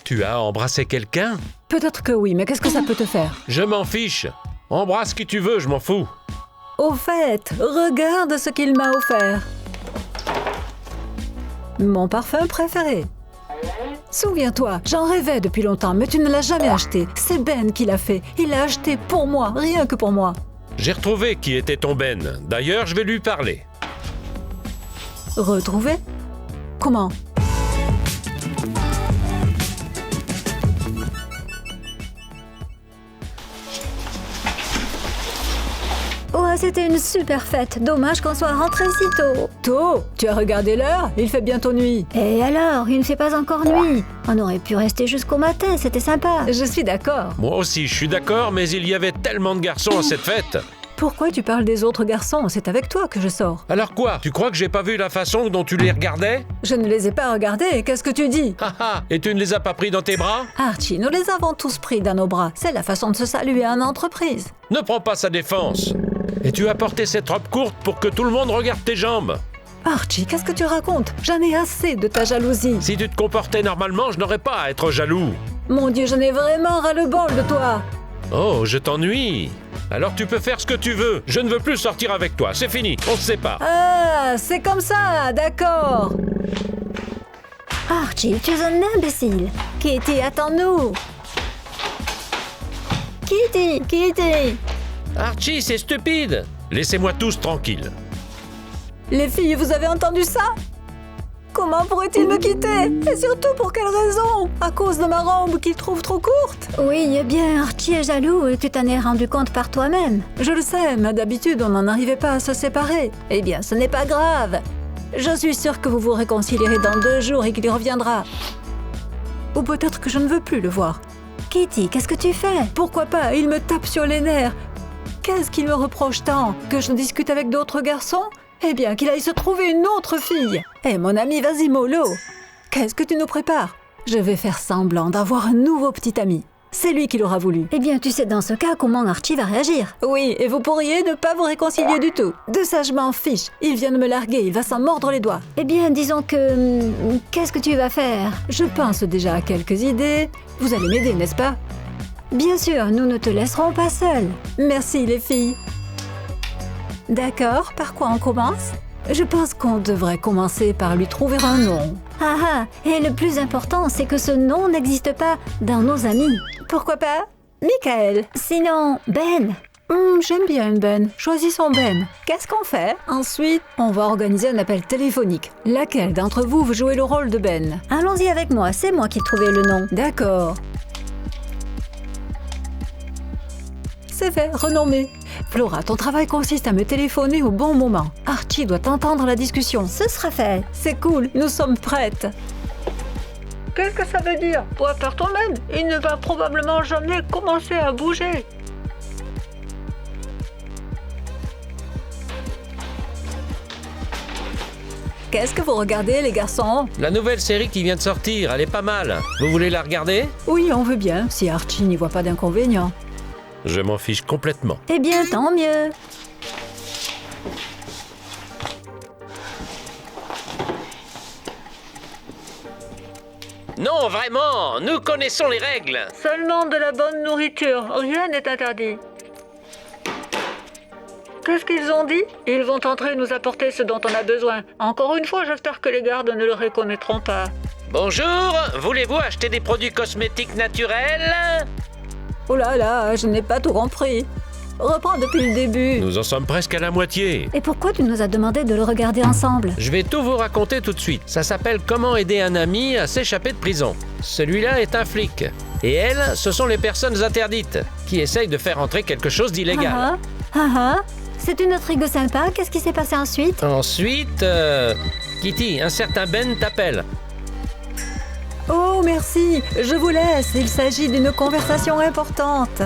Tu as embrassé quelqu'un? Peut-être que oui, mais qu'est-ce que ça peut te faire? Je m'en fiche. Embrasse qui tu veux, je m'en fous. Au fait, regarde ce qu'il m'a offert. Mon parfum préféré. Souviens-toi, j'en rêvais depuis longtemps, mais tu ne l'as jamais acheté. C'est Ben qui l'a fait. Il l'a acheté pour moi, rien que pour moi. J'ai retrouvé qui était ton Ben. D'ailleurs, je vais lui parler. Retrouvé? Comment? Ouais, c'était une super fête. Dommage qu'on soit rentré si tôt. Tôt, tu as regardé l'heure? Il fait bientôt nuit. Et alors, il ne fait pas encore nuit. On aurait pu rester jusqu'au matin, c'était sympa. Je suis d'accord. Moi aussi, je suis d'accord, mais il y avait tellement de garçons à cette fête. Pourquoi tu parles des autres garçons? C'est avec toi que je sors. Alors quoi? Tu crois que j'ai pas vu la façon dont tu les regardais? Je ne les ai pas regardés, qu'est-ce que tu dis? Haha, et tu ne les as pas pris dans tes bras? Archie, nous les avons tous pris dans nos bras. C'est la façon de se saluer en entreprise. Ne prends pas sa défense. Et tu as porté cette robe courte pour que tout le monde regarde tes jambes. Archie, qu'est-ce que tu racontes? J'en ai assez de ta jalousie. Si tu te comportais normalement, je n'aurais pas à être jaloux. Mon Dieu, j'en ai vraiment ras-le-bol de toi. Oh, je t'ennuie. Alors tu peux faire ce que tu veux. Je ne veux plus sortir avec toi. C'est fini, on se sépare. Ah, c'est comme ça, d'accord. Archie, tu es un imbécile. Kitty, attends-nous. Kitty. Archie, c'est stupide. Laissez-moi tous tranquilles. Les filles, vous avez entendu ça? Comment pourrait-il me quitter? Et surtout pour quelle raison? À cause de ma robe qu'il trouve trop courte? Oui, eh bien, Archie est jaloux et tu t'en es rendu compte par toi-même. Je le sais, mais d'habitude, on n'en arrivait pas à se séparer. Eh bien, ce n'est pas grave. Je suis sûre que vous vous réconcilierez dans 2 jours et qu'il y reviendra. Ou peut-être que je ne veux plus le voir. Kitty, qu'est-ce que tu fais? Pourquoi pas? Il me tape sur les nerfs. Qu'est-ce qu'il me reproche tant? Que je discute avec d'autres garçons? Eh bien, qu'il aille se trouver une autre fille. Eh, mon ami, vas-y, mollo. Qu'est-ce que tu nous prépares? Je vais faire semblant d'avoir un nouveau petit ami. C'est lui qui l'aura voulu. Eh bien, tu sais dans ce cas comment Archie va réagir. Oui, et vous pourriez ne pas vous réconcilier du tout. De ça, je m'en fiche. Il vient de me larguer, il va s'en mordre les doigts. Eh bien, disons que... Qu'est-ce que tu vas faire? Je pense déjà à quelques idées. Vous allez m'aider, n'est-ce pas? Bien sûr, nous ne te laisserons pas seule. Merci, les filles. D'accord, par quoi on commence? Je pense qu'on devrait commencer par lui trouver un nom. Ah, et le plus important, c'est que ce nom n'existe pas dans nos amis. Pourquoi pas? Michael. Sinon, Ben. J'aime bien une Ben. Choisissons Ben. Qu'est-ce qu'on fait? Ensuite, on va organiser un appel téléphonique. Laquelle d'entre vous veut jouer le rôle de Ben? Allons-y avec moi, c'est moi qui ai trouvé le nom. D'accord. C'est fait, renommé. Flora, ton travail consiste à me téléphoner au bon moment. Archie doit entendre la discussion. Ce sera fait. C'est cool, nous sommes prêtes. Qu'est-ce que ça veut dire? Pour faire ton Ben, il ne va probablement jamais commencer à bouger. Qu'est-ce que vous regardez, les garçons? La nouvelle série qui vient de sortir, elle est pas mal. Vous voulez la regarder? Oui, on veut bien, si Archie n'y voit pas d'inconvénient. Je m'en fiche complètement. Eh bien, tant mieux. Non, vraiment, nous connaissons les règles. Seulement de la bonne nourriture, rien n'est interdit. Qu'est-ce qu'ils ont dit? Ils vont entrer nous apporter ce dont on a besoin. Encore une fois, j'espère que les gardes ne le reconnaîtront pas. Bonjour, voulez-vous acheter des produits cosmétiques naturels? Oh là là, je n'ai pas tout compris. Reprends depuis le début. Nous en sommes presque à la moitié. Et pourquoi tu nous as demandé de le regarder ensemble? Je vais tout vous raconter tout de suite. Ça s'appelle Comment aider un ami à s'échapper de prison. Celui-là est un flic. Et elles, ce sont les personnes interdites, qui essayent de faire entrer quelque chose d'illégal. C'est une intrigue sympa. Qu'est-ce qui s'est passé ensuite? Ensuite, Kitty, un certain Ben t'appelle. Oh, merci. Je vous laisse. Il s'agit d'une conversation importante.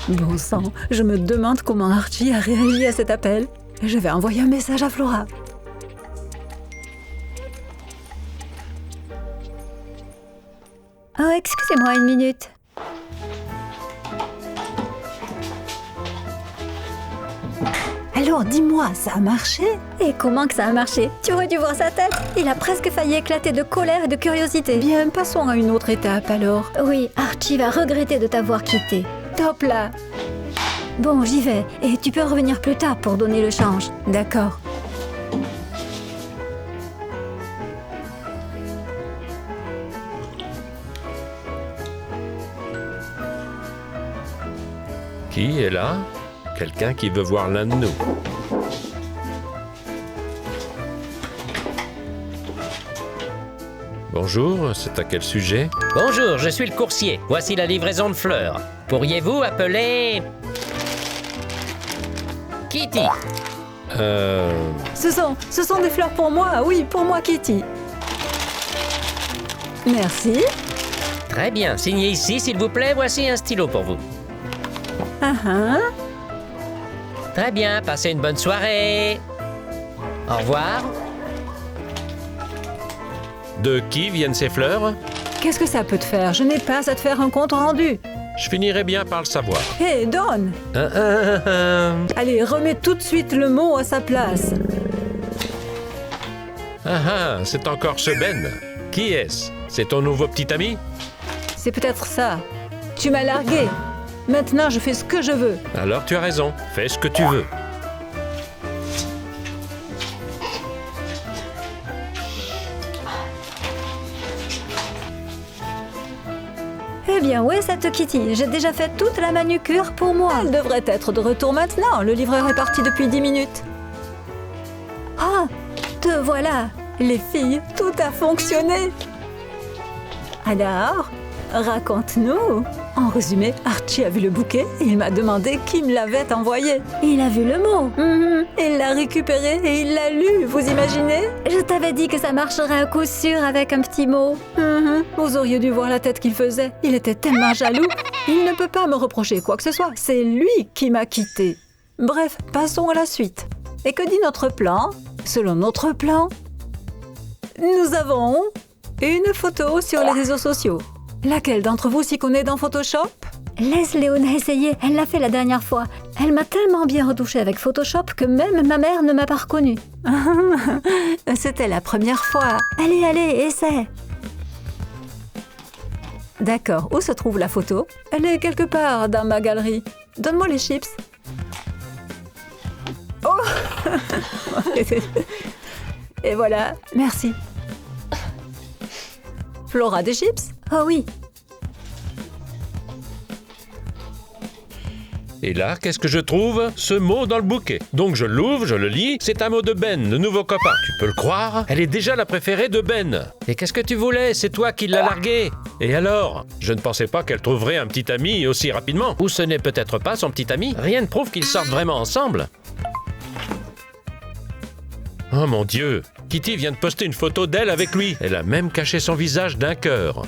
Bon sang, je me demande comment Archie a réagi à cet appel. Je vais envoyer un message à Flora. Oh, excusez-moi une minute. Elle Alors dis-moi, ça a marché? Et comment que ça a marché? Tu aurais dû voir sa tête. Il a presque failli éclater de colère et de curiosité. Bien, passons à une autre étape alors. Oui, Archie va regretter de t'avoir quitté. Top là. Bon, j'y vais. Et tu peux revenir plus tard pour donner le change. D'accord. Qui est là? Quelqu'un qui veut voir l'un de nous. Bonjour, c'est à quel sujet? Bonjour, je suis le coursier. Voici la livraison de fleurs. Pourriez-vous appeler... Kitty? Ce sont des fleurs pour moi, oui, pour moi Kitty. Merci. Très bien, signez ici, s'il vous plaît. Voici un stylo pour vous. Très bien, passez une bonne soirée. Au revoir. De qui viennent ces fleurs? Qu'est-ce que ça peut te faire? Je n'ai pas à te faire un compte rendu. Je finirai bien par le savoir. Hé, Don! Allez, remets tout de suite le mot à sa place. C'est encore ce Ben. Qui est-ce? C'est ton nouveau petit ami? C'est peut-être ça. Tu m'as largué. Maintenant, je fais ce que je veux. Alors tu as raison, fais ce que tu veux. Eh bien, où est cette Kitty? J'ai déjà fait toute la manucure pour moi. Elle devrait être de retour maintenant. Le livreur est parti depuis 10 minutes. Ah, te voilà. Les filles, tout a fonctionné. Alors, raconte-nous. En résumé, Archie a vu le bouquet et il m'a demandé qui me l'avait envoyé. Il a vu le mot. Il l'a récupéré et il l'a lu, vous imaginez? Je t'avais dit que ça marcherait à coup sûr avec un petit mot. Vous auriez dû voir la tête qu'il faisait. Il était tellement jaloux. Il ne peut pas me reprocher quoi que ce soit. C'est lui qui m'a quitté. Bref, passons à la suite. Et que dit notre plan? Selon notre plan, nous avons une photo sur les réseaux sociaux. Laquelle d'entre vous s'y connaît dans Photoshop? Laisse Léona essayer, elle l'a fait la dernière fois. Elle m'a tellement bien retouché avec Photoshop que même ma mère ne m'a pas reconnue. C'était la première fois. Allez, essaie. D'accord, où se trouve la photo? Elle est quelque part dans ma galerie. Donne-moi les chips. Oh! Et voilà, merci. Flora, des chips? Oh oui. Et là, qu'est-ce que je trouve? Ce mot dans le bouquet. Donc je l'ouvre, je le lis. C'est un mot de Ben, le nouveau copain. Tu peux le croire? Elle est déjà la préférée de Ben. Et qu'est-ce que tu voulais? C'est toi qui l'as larguée. Et alors? Je ne pensais pas qu'elle trouverait un petit ami aussi rapidement. Ou ce n'est peut-être pas son petit ami. Rien ne prouve qu'ils sortent vraiment ensemble. Oh mon Dieu! Kitty vient de poster une photo d'elle avec lui. Elle a même caché son visage d'un cœur.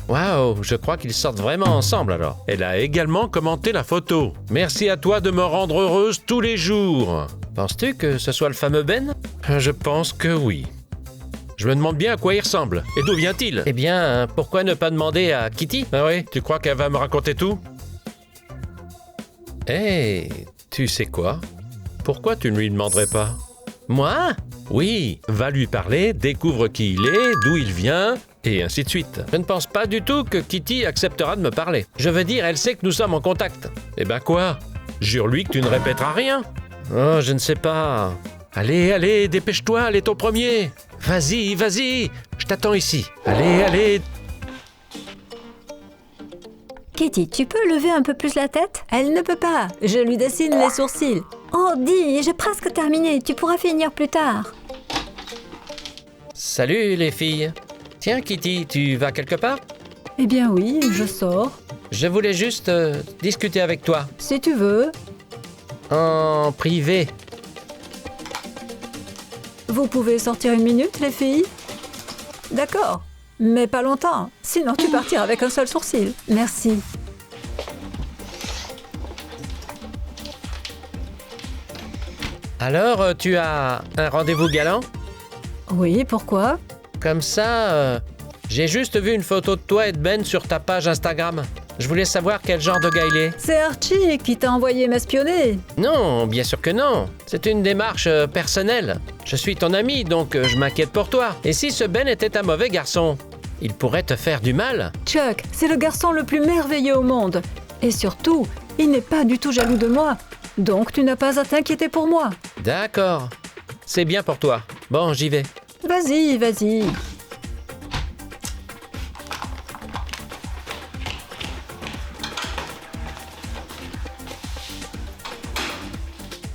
Waouh, je crois qu'ils sortent vraiment ensemble alors. Elle a également commenté la photo. Merci à toi de me rendre heureuse tous les jours. Penses-tu que ce soit le fameux Ben? Je pense que oui. Je me demande bien à quoi il ressemble. Et d'où vient-il? Eh bien, pourquoi ne pas demander à Kitty? Ah oui, tu crois qu'elle va me raconter tout? Hé, tu sais quoi? Pourquoi tu ne lui demanderais pas? Moi? Oui, va lui parler, découvre qui il est, d'où il vient, et ainsi de suite. Je ne pense pas du tout que Kitty acceptera de me parler. Je veux dire, elle sait que nous sommes en contact. Eh ben quoi? Jure-lui que tu ne répéteras rien. Oh, je ne sais pas. Allez, dépêche-toi, elle est au premier. Vas-y, je t'attends ici. Allez. Kitty, tu peux lever un peu plus la tête? Elle ne peut pas. Je lui dessine les sourcils. Oh, dis, j'ai presque terminé. Tu pourras finir plus tard. Salut les filles. Tiens Kitty, tu vas quelque part? Eh bien oui, je sors. Je voulais juste discuter avec toi. Si tu veux. En privé. Vous pouvez sortir une minute, les filles? D'accord, mais pas longtemps. Sinon, tu partiras avec un seul sourcil. Merci. Alors, tu as un rendez-vous galant? Oui, pourquoi? Comme ça, j'ai juste vu une photo de toi et de Ben sur ta page Instagram. Je voulais savoir quel genre de gars il est. C'est Archie qui t'a envoyé m'espionner. Non, bien sûr que non. C'est une démarche personnelle. Je suis ton ami, donc je m'inquiète pour toi. Et si ce Ben était un mauvais garçon? Il pourrait te faire du mal. Chuck, c'est le garçon le plus merveilleux au monde. Et surtout, il n'est pas du tout jaloux de moi. Donc tu n'as pas à t'inquiéter pour moi. D'accord. C'est bien pour toi. Bon, j'y vais. Vas-y, vas-y.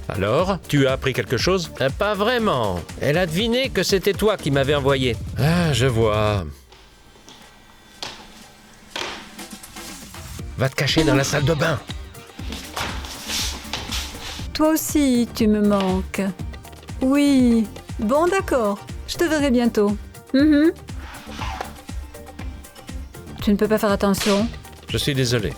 Alors, tu as appris quelque chose? Pas vraiment. Elle a deviné que c'était toi qui m'avais envoyé. Ah, je vois. Va te cacher dans la salle de bain. Toi aussi, tu me manques. Oui. Bon, d'accord. Je te verrai bientôt. Mhm. Tu ne peux pas faire attention? Je suis désolé.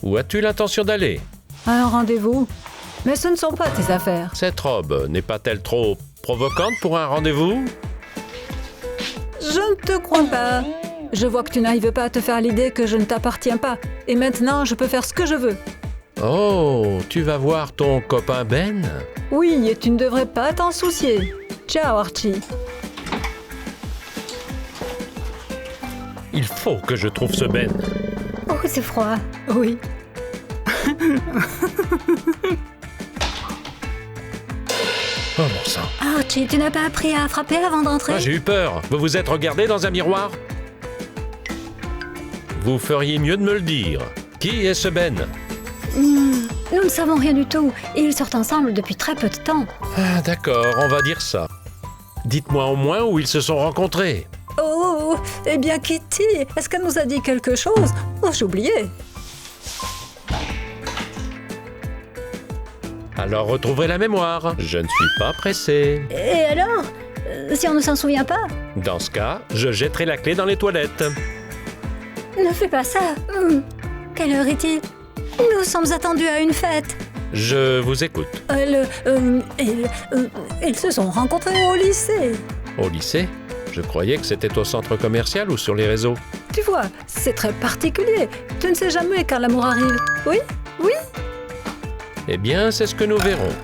Où as-tu l'intention d'aller? À un rendez-vous. Mais ce ne sont pas tes affaires. Cette robe n'est pas-elle trop provocante pour un rendez-vous? Je ne te crois pas. Je vois que tu n'arrives pas à te faire l'idée que je ne t'appartiens pas. Et maintenant, je peux faire ce que je veux. Oh, tu vas voir ton copain Ben? Oui, et tu ne devrais pas t'en soucier. Ciao, Archie. Il faut que je trouve ce Ben. Oh, c'est froid. Oui. Oh mon sang. Archie, tu n'as pas appris à frapper avant d'entrer? Ah, j'ai eu peur. Vous vous êtes regardé dans un miroir? Vous feriez mieux de me le dire. Qui est ce Ben? Nous ne savons rien du tout. Ils sortent ensemble depuis très peu de temps. Ah, d'accord, on va dire ça. Dites-moi au moins où ils se sont rencontrés. Oh, eh bien, Kitty, est-ce qu'elle nous a dit quelque chose? Oh, j'ai oublié. Alors retrouvrez la mémoire. Je ne suis pas pressé. Et alors? Si on ne s'en souvient pas? Dans ce cas, je jetterai la clé dans les toilettes. Ne fais pas ça. Quelle heure est-il? Nous sommes attendus à une fête. Je vous écoute. Ils se sont rencontrés au lycée. Au lycée? Je croyais que c'était au centre commercial ou sur les réseaux. Tu vois, c'est très particulier. Tu ne sais jamais quand l'amour arrive. Oui? Oui? Eh bien, c'est ce que nous verrons.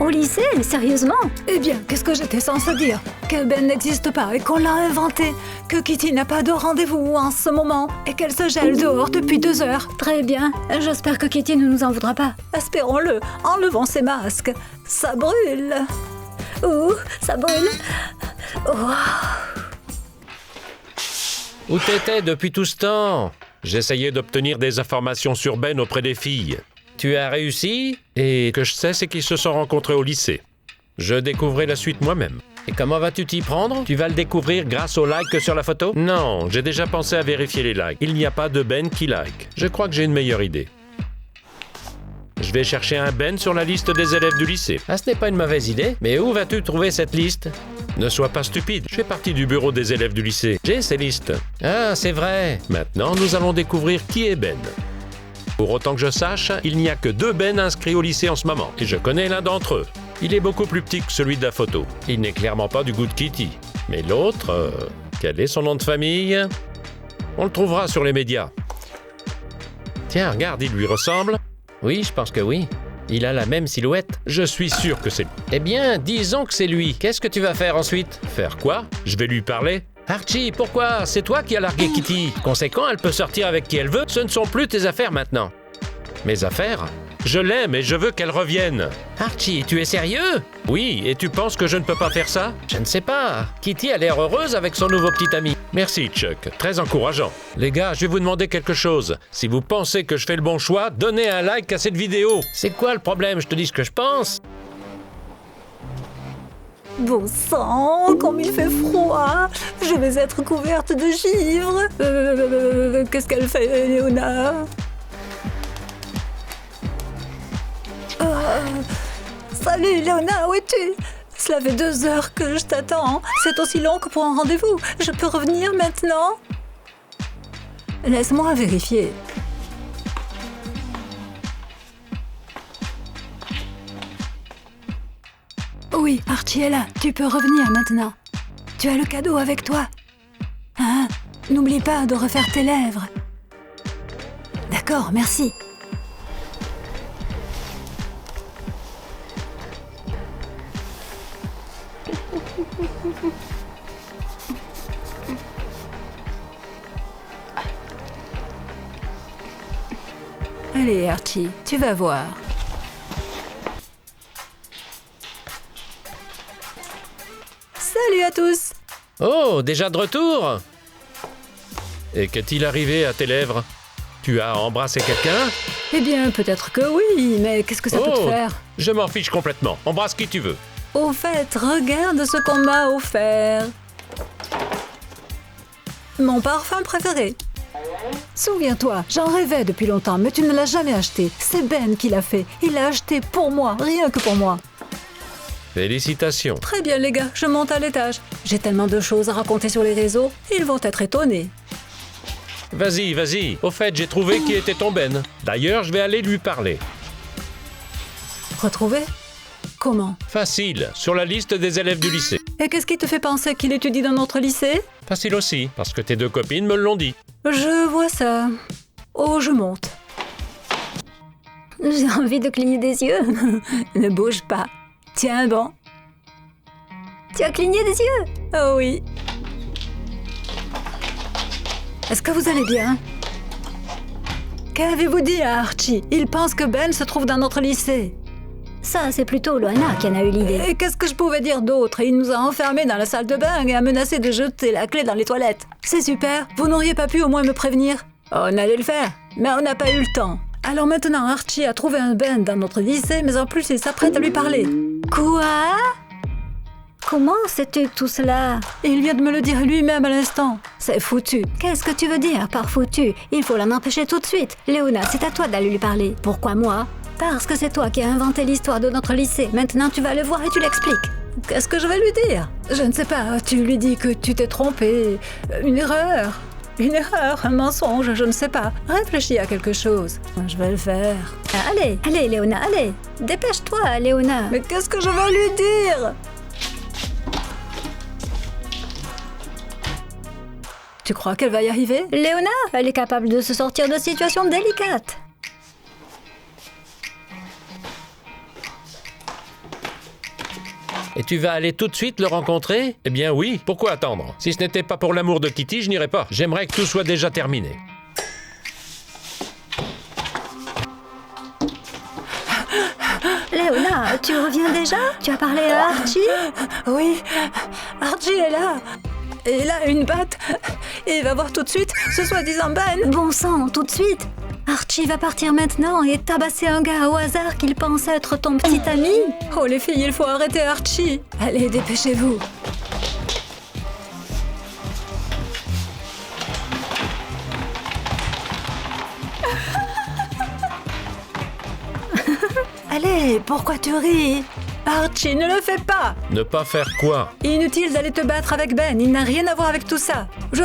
Au lycée? Sérieusement? Eh bien, qu'est-ce que j'étais censée dire? Que Ben n'existe pas et qu'on l'a inventé. Que Kitty n'a pas de rendez-vous en ce moment. Et qu'elle se gèle dehors depuis 2 heures. Très bien. J'espère que Kitty ne nous en voudra pas. Espérons-le, enlevons ses masques. Ça brûle. Ouh, ça brûle. Où t'étais depuis tout ce temps? J'essayais d'obtenir des informations sur Ben auprès des filles. Tu as réussi? Et ce que je sais, c'est qu'ils se sont rencontrés au lycée. Je découvrirai la suite moi-même. Et comment vas-tu t'y prendre? Tu vas le découvrir grâce aux likes sur la photo? Non, j'ai déjà pensé à vérifier les likes. Il n'y a pas de Ben qui like. Je crois que j'ai une meilleure idée. Je vais chercher un Ben sur la liste des élèves du lycée. Ah, ce n'est pas une mauvaise idée. Mais où vas-tu trouver cette liste? Ne sois pas stupide. Je fais partie du bureau des élèves du lycée. J'ai ces listes. Ah, c'est vrai. Maintenant, nous allons découvrir qui est Ben. Pour autant que je sache, il n'y a que 2 Ben inscrits au lycée en ce moment. Et je connais l'un d'entre eux. Il est beaucoup plus petit que celui de la photo. Il n'est clairement pas du goût de Kitty. Mais l'autre, quel est son nom de famille? On le trouvera sur les médias. Tiens, regarde, il lui ressemble. Oui, je pense que oui. Il a la même silhouette. Je suis sûr que c'est lui. Eh bien, disons que c'est lui. Qu'est-ce que tu vas faire ensuite? Faire quoi? Je vais lui parler. Archie, pourquoi? C'est toi qui as largué Kitty. Conséquent, elle peut sortir avec qui elle veut. Ce ne sont plus tes affaires maintenant. Mes affaires? Je l'aime et je veux qu'elle revienne. Archie, tu es sérieux? Oui, et tu penses que je ne peux pas faire ça? Je ne sais pas. Kitty a l'air heureuse avec son nouveau petit ami. Merci, Chuck. Très encourageant. Les gars, je vais vous demander quelque chose. Si vous pensez que je fais le bon choix, donnez un like à cette vidéo. C'est quoi le problème? Je te dis ce que je pense. Bon sang, comme il fait froid. Je vais être couverte de givre. Qu'est-ce qu'elle fait, Léona? Salut, Léona, où es-tu? Cela fait 2 heures que je t'attends. C'est aussi long que pour un rendez-vous. Je peux revenir maintenant? Laisse-moi vérifier. Oui, Archie est là. Tu peux revenir maintenant. Tu as le cadeau avec toi. Hein? N'oublie pas de refaire tes lèvres. D'accord, merci. Allez, Archie, tu vas voir. Salut à tous! Oh, déjà de retour? Et qu'est-il arrivé à tes lèvres? Tu as embrassé quelqu'un? Eh bien, peut-être que oui, mais qu'est-ce que ça peut te faire? Je m'en fiche complètement. Embrasse qui tu veux. Au fait, regarde ce qu'on m'a offert. Mon parfum préféré. Souviens-toi, j'en rêvais depuis longtemps, mais tu ne l'as jamais acheté. C'est Ben qui l'a fait. Il l'a acheté pour moi, rien que pour moi. Félicitations. Très bien les gars, je monte à l'étage. J'ai tellement de choses à raconter sur les réseaux, ils vont être étonnés. Vas-y, vas-y. Au fait, j'ai trouvé qui était ton Ben. D'ailleurs, je vais aller lui parler. Retrouver? Comment? Facile, sur la liste des élèves du lycée. Et qu'est-ce qui te fait penser qu'il étudie dans notre lycée? Facile aussi, parce que tes deux copines me l'ont dit. Je vois ça. Oh, je monte. J'ai envie de cligner des yeux. Ne bouge pas. Tiens bon. Tu as cligné des yeux? Oh oui. Est-ce que vous allez bien? Qu'avez-vous dit à Archie? Il pense que Ben se trouve dans notre lycée. Ça, c'est plutôt Loana qui en a eu l'idée. Et qu'est-ce que je pouvais dire d'autre? Il nous a enfermés dans la salle de bain et a menacé de jeter la clé dans les toilettes. C'est super. Vous n'auriez pas pu au moins me prévenir? On allait le faire, mais on n'a pas eu le temps. Alors maintenant, Archie a trouvé un Ben dans notre lycée, mais en plus, il s'apprête à lui parler. Quoi? Comment sais-tu tout cela? Il vient de me le dire lui-même à l'instant. C'est foutu. Qu'est-ce que tu veux dire par foutu? Il faut l'en empêcher tout de suite. Léona, c'est à toi d'aller lui parler. Pourquoi moi? Parce que c'est toi qui as inventé l'histoire de notre lycée. Maintenant, tu vas le voir et tu l'expliques. Qu'est-ce que je vais lui dire? Je ne sais pas. Tu lui dis que tu t'es trompé. Une erreur. Une erreur, un mensonge, je ne sais pas. Réfléchis à quelque chose. Je vais le faire. Allez, allez, Léona, allez. Dépêche-toi, Léona. Mais qu'est-ce que je vais lui dire? Tu crois qu'elle va y arriver? Léona, elle est capable de se sortir de situations délicates. Et tu vas aller tout de suite le rencontrer? Eh bien oui, pourquoi attendre? Si ce n'était pas pour l'amour de Kitty, je n'irais pas. J'aimerais que tout soit déjà terminé. Léona, tu reviens déjà? Tu as parlé à Archie? Oui, Archie est là. Et il a une batte. Et il va voir tout de suite ce soi-disant Ben. Bon sang, tout de suite. Archie va partir maintenant et tabasser un gars au hasard qu'il pense être ton petit ami. Oh les filles, il faut arrêter Archie. Allez, dépêchez-vous. Allez, pourquoi tu ris? Archie, ne le fais pas! Ne pas faire quoi? Inutile d'aller te battre avec Ben, il n'a rien à voir avec tout ça. Je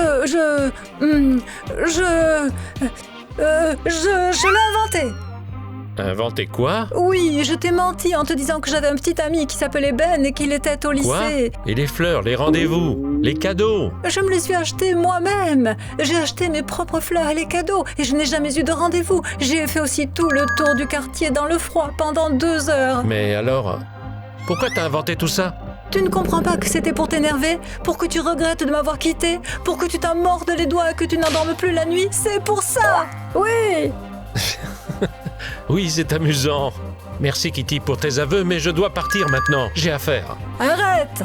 l'ai inventé. Inventé quoi? Oui, je t'ai menti en te disant que j'avais un petit ami qui s'appelait Ben et qu'il était au Quoi? lycée. Et les fleurs, les rendez-vous, les cadeaux? Je me les suis achetés moi-même. J'ai acheté mes propres fleurs et les cadeaux et je n'ai jamais eu de rendez-vous. J'ai fait aussi tout le tour du quartier dans le froid pendant 2 heures. Mais alors, pourquoi t'as inventé tout ça? Tu ne comprends pas que c'était pour t'énerver? Pour que tu regrettes de m'avoir quitté? Pour que tu t'en mordes les doigts et que tu n'endormes plus la nuit? C'est pour ça! Oui! Oui, c'est amusant. Merci Kitty pour tes aveux, mais je dois partir maintenant. J'ai affaire. Arrête!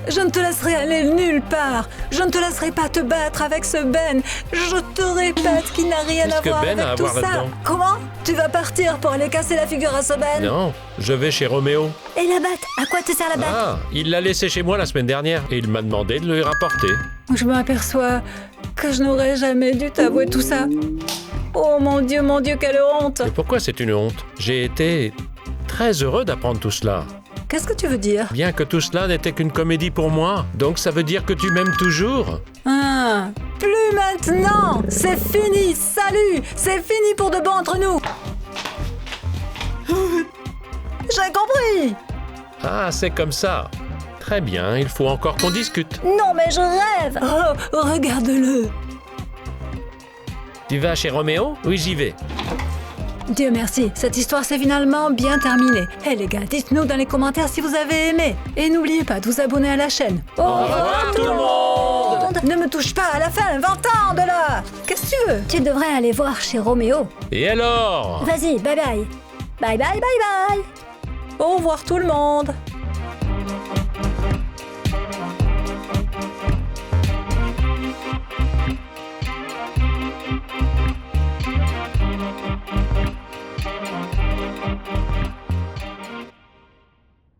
Je ne te laisserai aller nulle part. Je ne te laisserai pas te battre avec ce Ben. Je te répète qu'il n'a rien Qu'est-ce à que voir Ben a à avec tout voir ça. là-dedans? Comment? Tu vas partir pour aller casser la figure à ce Ben? Non, je vais chez Roméo. Et la batte? À quoi te sert la batte? Ah, il l'a laissé chez moi la semaine dernière et il m'a demandé de le rapporter. Je m'aperçois que je n'aurais jamais dû t'avouer tout ça. Oh mon Dieu, quelle honte! Et pourquoi c'est une honte? J'ai été très heureux d'apprendre tout cela. Qu'est-ce que tu veux dire? Bien que tout cela n'était qu'une comédie pour moi, donc ça veut dire que tu m'aimes toujours? Ah, plus maintenant! C'est fini! Salut! C'est fini pour de bon entre nous! J'ai compris! Ah, c'est comme ça. Très bien, il faut encore qu'on discute. Non, mais je rêve. Oh, regarde-le. Tu vas chez Roméo? Oui, j'y vais. Dieu merci, cette histoire s'est finalement bien terminée. Eh les gars, dites-nous dans les commentaires si vous avez aimé. Et n'oubliez pas de vous abonner à la chaîne. Au revoir tout le monde! Ne me touche pas à la fin, va-t'en de là. Qu'est-ce que tu veux? Tu devrais aller voir chez Roméo. Et alors? Vas-y, bye bye. Bye bye bye bye. Au revoir tout le monde.